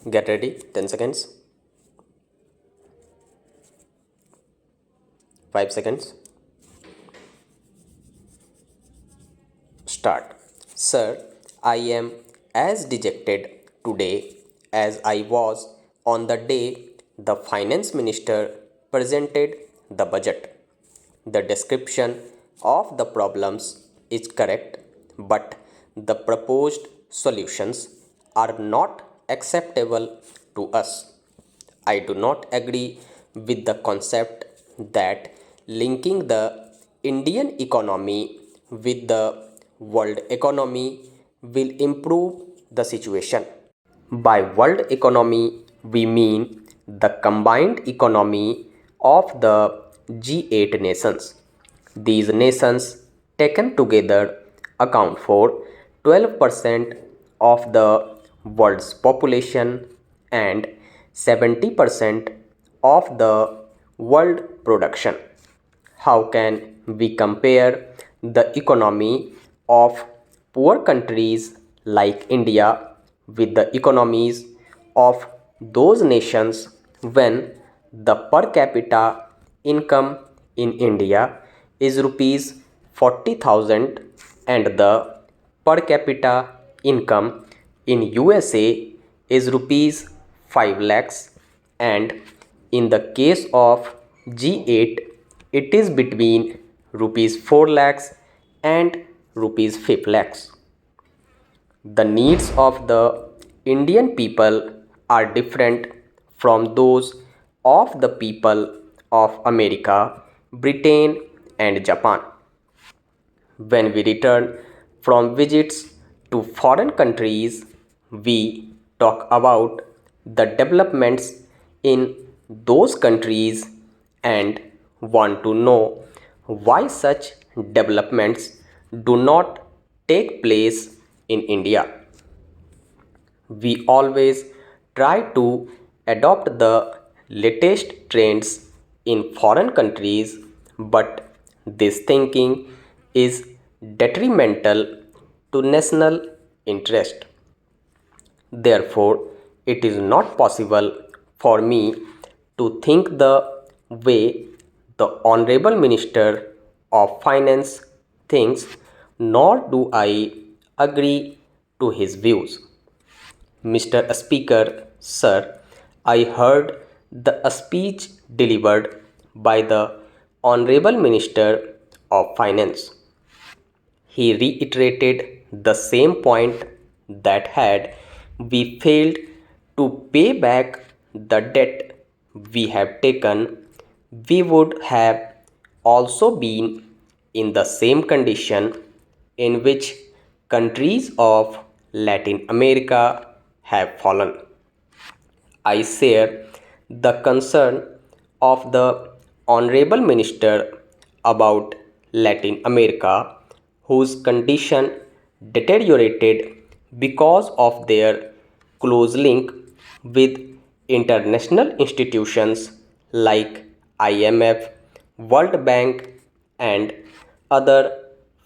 Get ready, 10 seconds, 5 seconds, start. Sir, I am as dejected today as I was on the day the finance minister presented the budget. The description of the problems is correct, but the proposed solutions are not acceptable to us. I do not agree with the concept that linking the Indian economy with the world economy will improve the situation. By world economy, we mean the combined economy of the G8 nations. These nations, taken together, account for 12% of the world's population and 70% of the world production. How can we compare the economy of poor countries like India with the economies of those nations when the per capita income in India is rupees 40,000 and the per capita income in USA is rupees 5 lakhs, and in the case of G8 it is between rupees 4 lakhs and rupees 5 lakhs. The needs of the Indian people are different from those of the people of America, Britain, and Japan. When we return from visits to foreign countries, we talk about the developments in those countries and want to know why such developments do not take place in India. We always try to adopt the latest trends in foreign countries, but this thinking is detrimental to national interest. Therefore, it is not possible for me to think the way the Honorable Minister of Finance thinks, nor do I agree to his views. Mr. Speaker, sir, I heard the speech delivered by the Honorable Minister of Finance. He reiterated the same point that had we failed to pay back the debt we have taken, we would have also been in the same condition in which countries of Latin America have fallen. I share the concern of the Honorable Minister about Latin America, whose condition deteriorated because of their close link with international institutions like IMF, World Bank, and other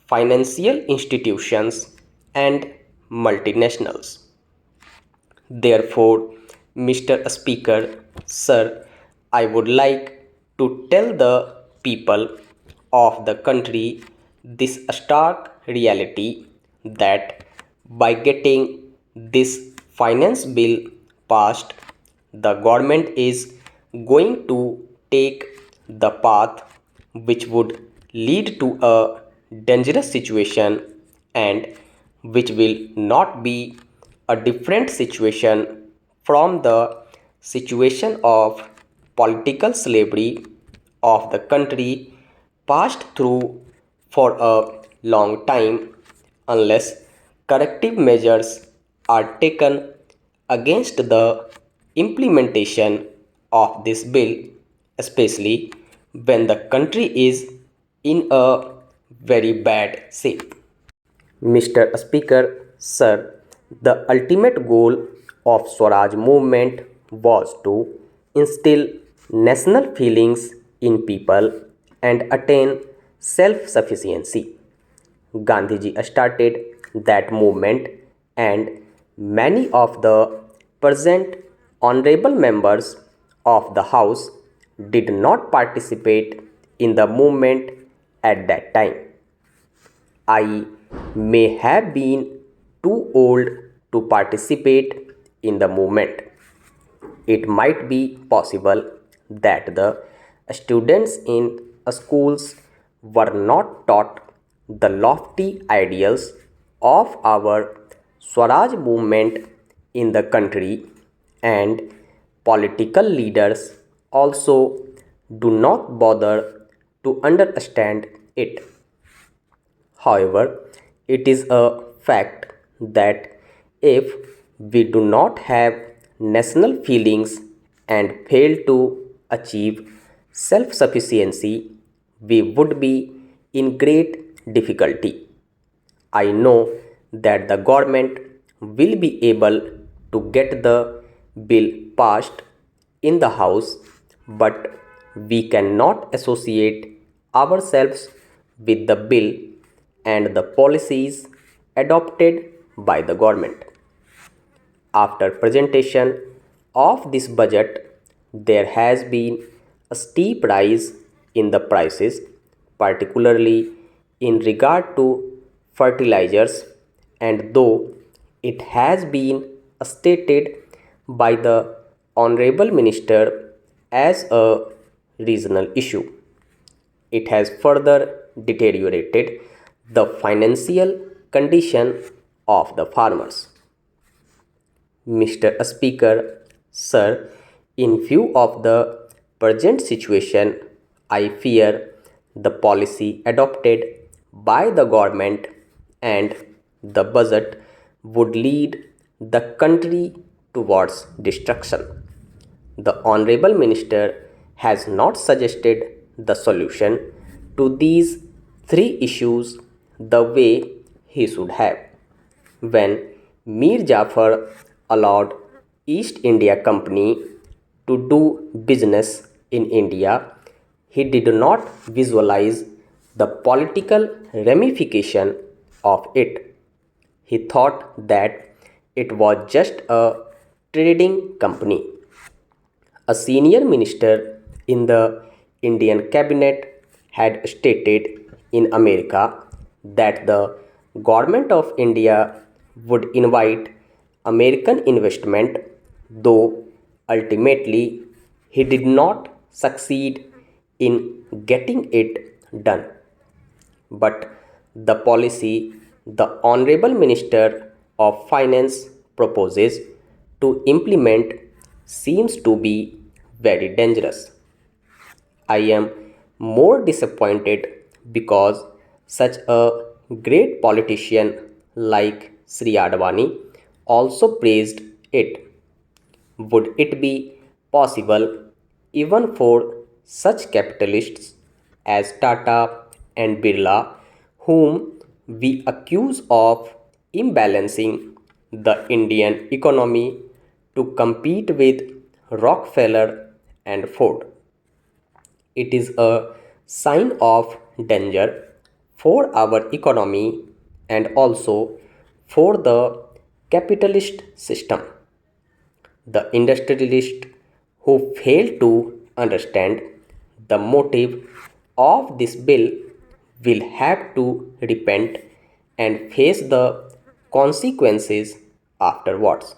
financial institutions and multinationals. Therefore, Mr. Speaker, sir, I would like to tell the people of the country this stark reality that by getting this finance bill passed, the government is going to take the path which would lead to a dangerous situation and which will not be a different situation from the situation of political slavery of the country passed through for a long time unless corrective measures are taken against the implementation of this bill, especially when the country is in a very bad shape. Mr. Speaker, sir, the ultimate goal of Swaraj movement was to instill national feelings in people and attain self-sufficiency. Gandhiji started that movement and many of the present Honorable members of the House did not participate in the movement at that time. I may have been too old to participate in the movement. It might be possible that the students in schools were not taught the lofty ideals of our Swaraj movement in the country, and political leaders also do not bother to understand it. However, it is a fact that if we do not have national feelings and fail to achieve self sufficiency, we would be in great difficulty. I know that the government will be able to get the bill passed in the House, but we cannot associate ourselves with the bill and the policies adopted by the government. After presentation of this budget, there has been a steep rise in the prices, particularly in regard to fertilizers, and though it has been stated by the Honorable Minister as a regional issue, it has further deteriorated the financial condition of the farmers. Mr. Speaker, sir, in view of the present situation, I fear the policy adopted by the government and the budget would lead the country towards destruction. The Honorable Minister has not suggested the solution to these three issues the way he should have. When Mir Jafar allowed East India Company to do business in India, he did not visualize the political ramification of it. He thought that it was just a trading company. A senior minister in the Indian cabinet had stated in America that the government of India would invite American investment, though ultimately he did not succeed in getting it done. But the policy the Honorable Minister of Finance proposes to implement seems to be very dangerous. I am more disappointed because such a great politician like Sri Advani also praised it. Would it be possible even for such capitalists as Tata and Birla, whom we accuse of imbalancing the Indian economy, to compete with Rockefeller and Ford? It is a sign of danger for our economy and also for the capitalist system. The industrialist who fail to understand the motive of this bill will have to repent and face the consequences afterwards.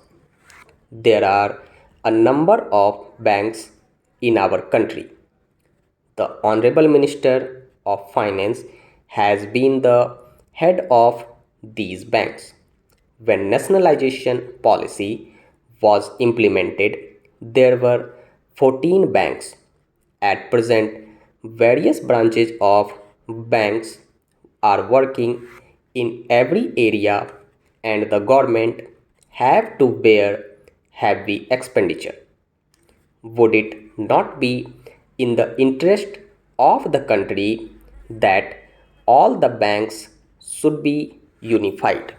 There are a number of banks in our country. The Honorable Minister of Finance has been the head of these banks. When nationalization policy was implemented, there were 14 banks. At present, various branches of banks are working in every area, and the government have to bear heavy expenditure. Would it not be in the interest of the country that all the banks should be unified?